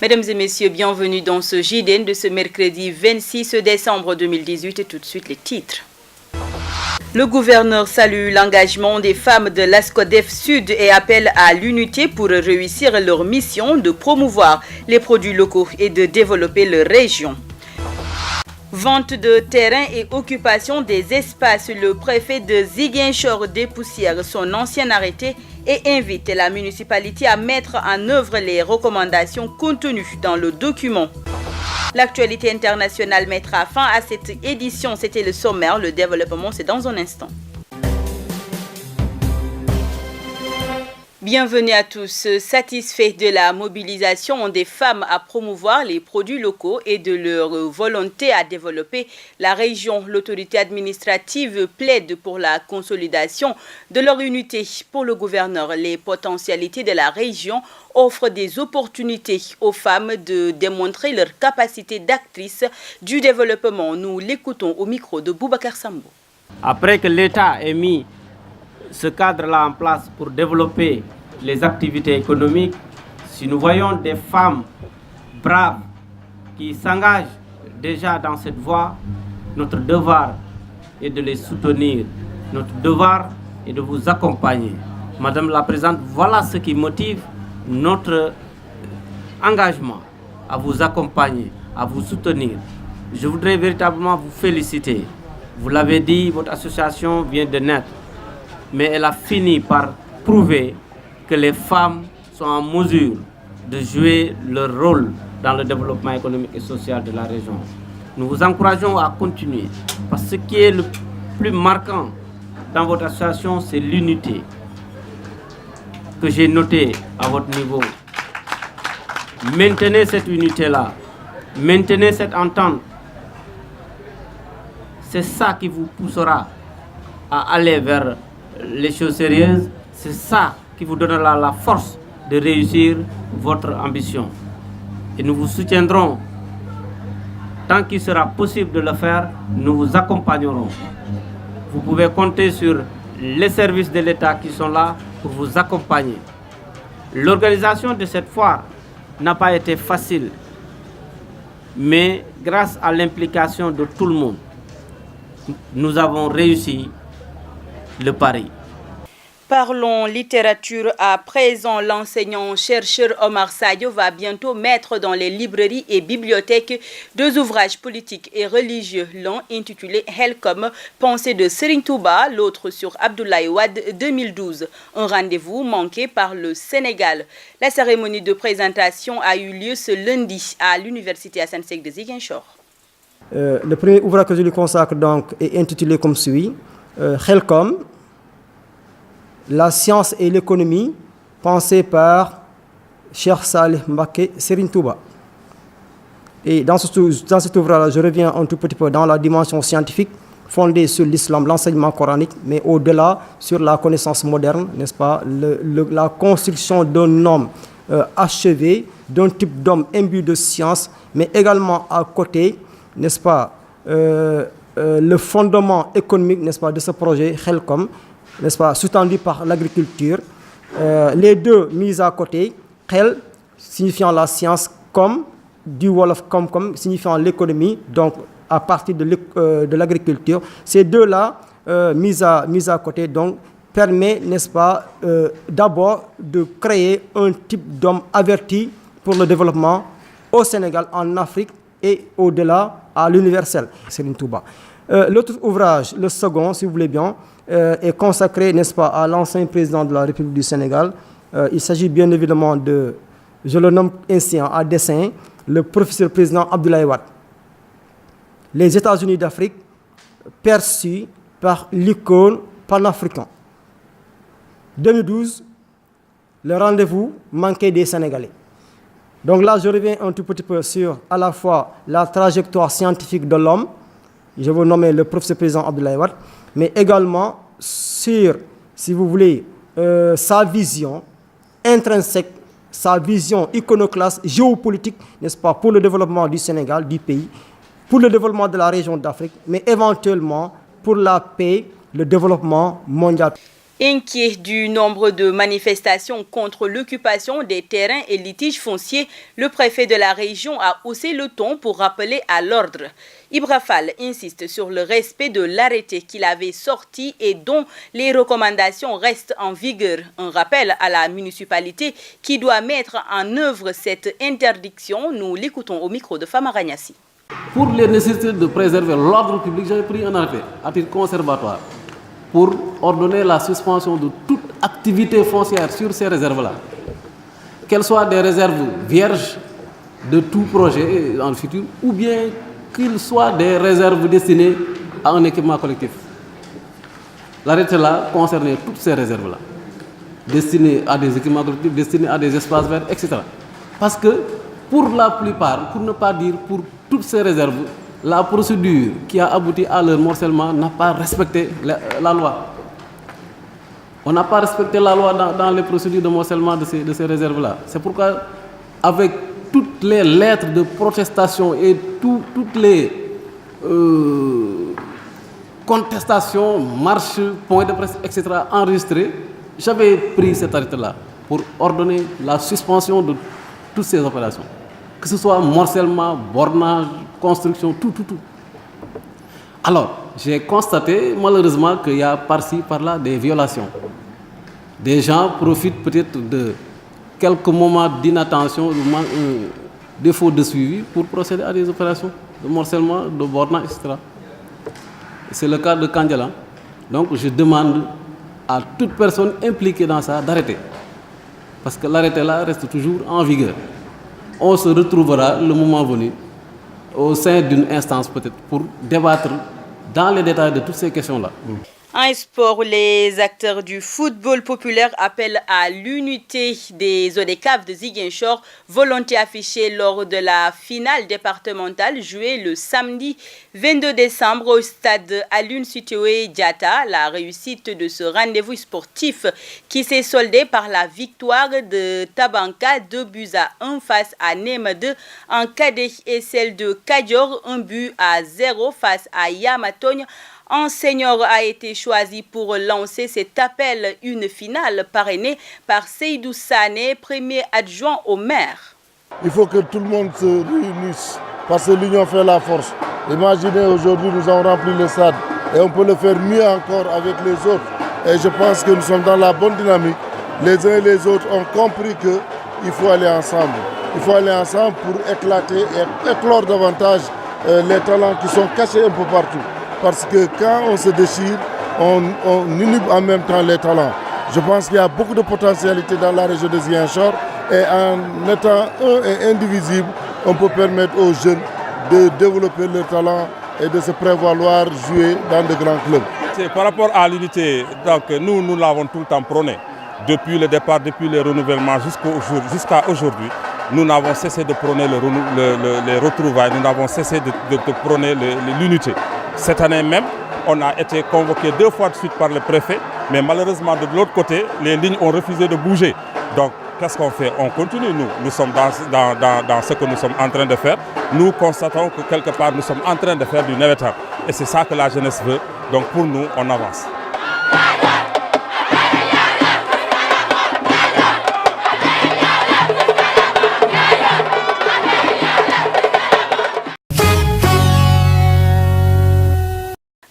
Mesdames et messieurs, bienvenue dans ce JDN de ce mercredi 26 décembre 2018 et tout de suite les titres. Le gouverneur salue l'engagement des femmes de l'ASCODEF Sud et appelle à l'unité pour réussir leur mission de promouvoir les produits locaux et de développer leur région. Vente de terrain et occupation des espaces, le préfet de Ziguinchor dépoussière son ancien arrêté et invite la municipalité à mettre en œuvre les recommandations contenues dans le document. L'actualité internationale mettra fin à cette édition. C'était le sommaire. Le développement, c'est dans un instant. Bienvenue à tous. Satisfaits de la mobilisation des femmes à promouvoir les produits locaux et de leur volonté à développer la région, l'autorité administrative plaide pour la consolidation de leur unité. Pour le gouverneur, les potentialités de la région offrent des opportunités aux femmes de démontrer leur capacité d'actrice du développement. Nous l'écoutons au micro de Boubacar Sambo. Après que l'État ait mis ce cadre-là en place pour développer les activités économiques, si nous voyons des femmes braves qui s'engagent déjà dans cette voie, notre devoir est de les soutenir, notre devoir est de vous accompagner. Madame la Présidente, voilà ce qui motive notre engagement à vous accompagner, à vous soutenir. Je voudrais véritablement vous féliciter. Vous l'avez dit, votre association vient de naître, mais elle a fini par prouver que les femmes sont en mesure de jouer leur rôle dans le développement économique et social de la région. Nous vous encourageons à continuer, parce que ce qui est le plus marquant dans votre association, c'est l'unité que j'ai notée à votre niveau. Maintenez cette unité-là, maintenez cette entente. C'est ça qui vous poussera à aller vers les choses sérieuses, c'est ça qui vous donnera la force de réussir votre ambition. Et nous vous soutiendrons. Tant qu'il sera possible de le faire, nous vous accompagnerons. Vous pouvez compter sur les services de l'État qui sont là pour vous accompagner. L'organisation de cette foire n'a pas été facile, mais grâce à l'implication de tout le monde, nous avons réussi le pari. Parlons littérature à présent. L'enseignant-chercheur Omar Sadio va bientôt mettre dans les librairies et bibliothèques deux ouvrages politiques et religieux, l'un intitulé Helcom, pensée de Serigne Touba, l'autre sur Abdoulaye Wade 2012. Un rendez-vous manqué par le Sénégal. La cérémonie de présentation a eu lieu ce lundi à l'université Assane Seck de Ziguinchor. Le premier ouvrage que je lui consacre donc est intitulé comme suit, Helcom, la science et l'économie, pensée par Cheikh Salih Mbacké Serigne Touba. Et dans cet ouvrage, je reviens un tout petit peu dans la dimension scientifique, fondée sur l'islam, l'enseignement coranique, mais au-delà sur la connaissance moderne, n'est-ce pas, la construction d'un homme achevé, d'un type d'homme imbu de science, mais également à côté, n'est-ce pas, le fondement économique, n'est-ce pas, de ce projet Helcom, n'est-ce pas, sous-tendu par l'agriculture, les deux mis à côté, Hel signifiant la science, comme du Wolof comme signifiant l'économie, donc à partir de l'agriculture. Ces deux-là mis à côté, donc permet, n'est-ce pas, d'abord de créer un type d'homme averti pour le développement au Sénégal, en Afrique et au-delà à l'universel, Serigne Touba. L'autre ouvrage, le second, si vous voulez bien, est consacré, n'est-ce pas, à l'ancien président de la République du Sénégal. Il s'agit bien évidemment de, je le nomme ainsi à dessein, le professeur président Abdoulaye Wade. Les États-Unis d'Afrique perçus par l'icône panafricain. 2012, le rendez-vous manqué des Sénégalais. Donc là, je reviens un tout petit peu sur à la fois la trajectoire scientifique de l'homme, je vais nommer le professeur président Abdoulaye Wade, mais également sur, si vous voulez, sa vision intrinsèque, sa vision iconoclaste, géopolitique, n'est-ce pas, pour le développement du Sénégal, du pays, pour le développement de la région d'Afrique, mais éventuellement pour la paix, le développement mondial. Inquiet du nombre de manifestations contre l'occupation des terrains et litiges fonciers, le préfet de la région a haussé le ton pour rappeler à l'ordre. Ibra Fall insiste sur le respect de l'arrêté qu'il avait sorti et dont les recommandations restent en vigueur. Un rappel à la municipalité qui doit mettre en œuvre cette interdiction. Nous l'écoutons au micro de Famara Niassi. Pour les nécessités de préserver l'ordre public, j'ai pris un arrêté à titre conservatoire pour ordonner la suspension de toute activité foncière sur ces réserves-là. Qu'elles soient des réserves vierges de tout projet dans le futur, ou bien qu'ils soient des réserves destinées à un équipement collectif. L'arrêté-là concernait toutes ces réserves-là, destinées à des équipements collectifs, destinées à des espaces verts, etc. Parce que, pour la plupart, pour ne pas dire pour toutes ces réserves, la procédure qui a abouti à leur morcellement n'a pas respecté la loi. On n'a pas respecté la loi dans les procédures de morcellement de ces réserves-là. C'est pourquoi, avec toutes les lettres de protestation et toutes les contestations, marches, points de presse, etc. enregistrés, j'avais pris cet arrêté-là pour ordonner la suspension de toutes ces opérations. Que ce soit morcellement, bornage, construction, tout. Alors, j'ai constaté malheureusement qu'il y a par-ci, par-là des violations. Des gens profitent peut-être de quelques moments d'inattention, de défaut de suivi pour procéder à des opérations de morcellement, de bornage, etc. C'est le cas de Kandjala. Donc, je demande à toute personne impliquée dans ça d'arrêter. Parce que l'arrêté-là reste toujours en vigueur. On se retrouvera le moment venu au sein d'une instance peut-être pour débattre dans les détails de toutes ces questions-là. En sport, les acteurs du football populaire appellent à l'unité des ODCAV de Ziguinchor, volonté affichée lors de la finale départementale jouée le samedi 22 décembre au stade Alioune Sitoé Diatta. La réussite de ce rendez-vous sportif qui s'est soldé par la victoire de Tabanka 2-1 face à Nema 2 en cadet et celle de Kadior 1-0 face à Yamatogne. Un senior a été choisi pour lancer cet appel, une finale parrainée par Seydou Sané, premier adjoint au maire. Il faut que tout le monde se réunisse parce que l'union fait la force. Imaginez aujourd'hui nous avons rempli le stade et on peut le faire mieux encore avec les autres. Et je pense que nous sommes dans la bonne dynamique. Les uns et les autres ont compris qu'il faut aller ensemble. Il faut aller ensemble pour éclater et éclore davantage les talents qui sont cachés un peu partout. Parce que quand on se déchire, on inhibe en même temps les talents. Je pense qu'il y a beaucoup de potentialité dans la région de Ziguinchor et en étant un et indivisible, on peut permettre aux jeunes de développer leur talent et de se prévaloir jouer dans de grands clubs. Par rapport à l'unité, nous l'avons tout le temps prôné. Depuis le départ, depuis le renouvellement jusqu'à aujourd'hui, nous n'avons cessé de prôner les retrouvailles, nous n'avons cessé de prôner l'unité. Cette année même, on a été convoqué 2 fois de suite par le préfet, mais malheureusement de l'autre côté, les lignes ont refusé de bouger. Donc, qu'est-ce qu'on fait? On continue, nous sommes dans ce que nous sommes en train de faire. Nous constatons que quelque part, nous sommes en train de faire du navetan. Et c'est ça que la jeunesse veut. Donc pour nous, on avance.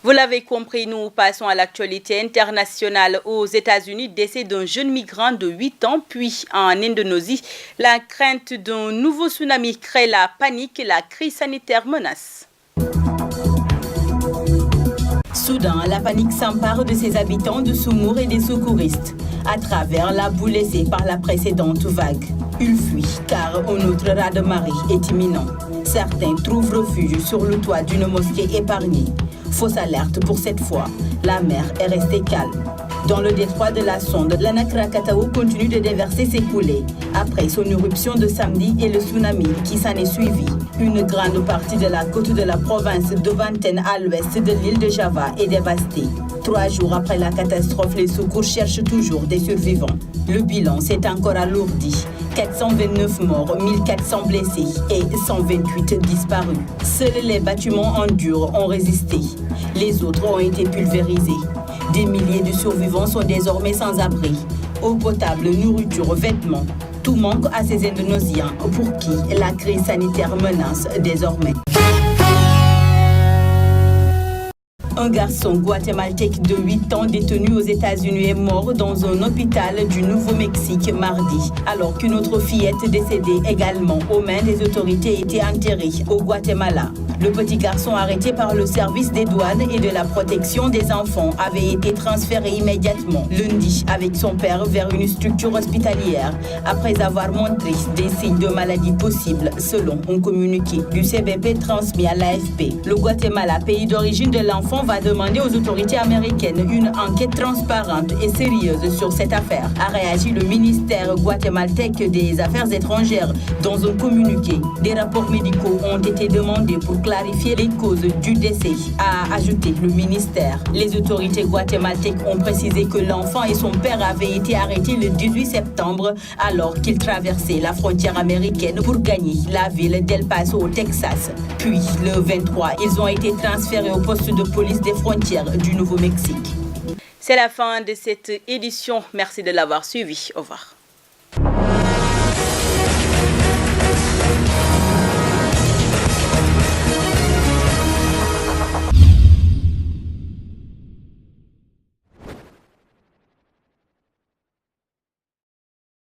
Vous l'avez compris, nous passons à l'actualité internationale. Aux États-Unis, décès d'un jeune migrant de 8 ans, puis en Indonésie, la crainte d'un nouveau tsunami crée la panique et la crise sanitaire menace. Soudain, la panique s'empare de ses habitants de Sumur et des secouristes, à travers la boue laissée par la précédente vague. Ils fuient car un autre raz-de-marée est imminent. Certains trouvent refuge sur le toit d'une mosquée épargnée. Fausse alerte pour cette fois, la mer est restée calme. Dans le détroit de la Sonde, l'Ana Krakatau continue de déverser ses coulées après son éruption de samedi et le tsunami qui s'en est suivi. Une grande partie de la côte de la province de Banten à l'ouest de l'île de Java est dévastée. 3 jours après la catastrophe, les secours cherchent toujours des survivants. Le bilan s'est encore alourdi 429 morts, 1400 blessés et 128 disparus. Seuls les bâtiments en dur ont résisté. Les autres ont été pulvérisés. Des milliers de survivants sont désormais sans abri. Eau potable, nourriture, vêtements. Tout manque à ces Indonésiens pour qui la crise sanitaire menace désormais. Un garçon guatémaltèque de 8 ans détenu aux États-Unis est mort dans un hôpital du Nouveau-Mexique mardi, alors qu'une autre fillette décédée également aux mains des autorités était enterrée au Guatemala. Le petit garçon arrêté par le service des douanes et de la protection des enfants avait été transféré immédiatement lundi avec son père vers une structure hospitalière après avoir montré des signes de maladie possibles selon un communiqué du CBP transmis à l'AFP. Le Guatemala, pays d'origine de l'enfant, va demander aux autorités américaines une enquête transparente et sérieuse sur cette affaire, a réagi le ministère guatémaltèque des Affaires étrangères dans un communiqué. Des rapports médicaux ont été demandés pour clarifier les causes du décès, a ajouté le ministère. Les autorités guatémaltèques ont précisé que l'enfant et son père avaient été arrêtés le 18 septembre alors qu'ils traversaient la frontière américaine pour gagner la ville d'El Paso au Texas. Puis, le 23, ils ont été transférés au poste de police des frontières du Nouveau-Mexique. C'est la fin de cette édition. Merci de l'avoir suivi. Au revoir.